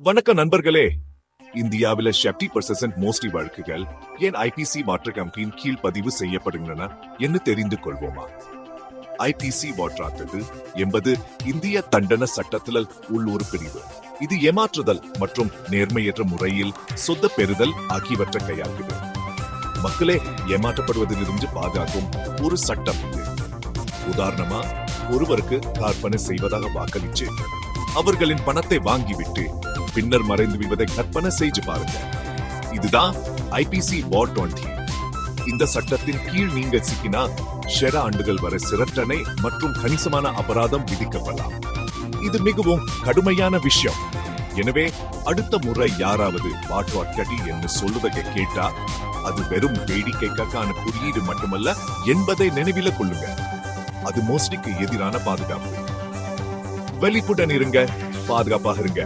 வணக்கம் நண்பர்களே. இந்தியாவில 70% மோஸ்டி வழக்குகள் ஏன் ஐபிசி மாற்று கமிட்டியின் கீழ் பதிவு செய்யப்படுகின்றன என்று தெரிந்து கொள்வோமா? ஐபிசி மாற்றாத்தது என்பது இந்திய தண்டன சட்டத்தில் உள்ள ஒரு பிரிவு. இது ஏமாற்றுதல் மற்றும் நேர்மையற்ற முறையில் சொத்து பெறுதல் ஆகியவற்றை கையாள்கிறது. மக்களே ஏமாற்றப்படுவதிலிருந்து பாதுகாக்கும் ஒரு சட்டம் இது. உதாரணமா, ஒருவருக்கு கற்பனை செய்வதாக வாக்களிச்சு அவர்களின் பணத்தை வாங்கிவிட்டு பின்னர் மறைந்து விடுவதை கற்பனை செய்து பாருங்க. இதுதான் ஐபிசி வார் 20. இந்த சட்டத்தின் கீழ் நீங்கள் சிக்கினா சில ஆண்டுகள் வரை சிறை மற்றும் கணிசமான அபராதம் விதிக்கப்படலாம். இது மிகவும் கடுமையான விஷயம். எனவே அடுத்த முறை யாராவது வாட்வாட்கட்டி என்று சொல்லுவதை கேட்டா அது வெறும் வேடிக்கைக்கான குறியீடு மட்டுமல்ல என்பதை நினைவில் கொள்ளுங்க. அது மோஸ்டிக்கு எதிரான பாதுகாப்பு. வெளிப்புடன் இருங்க, பாதுகாப்பாக இருங்க.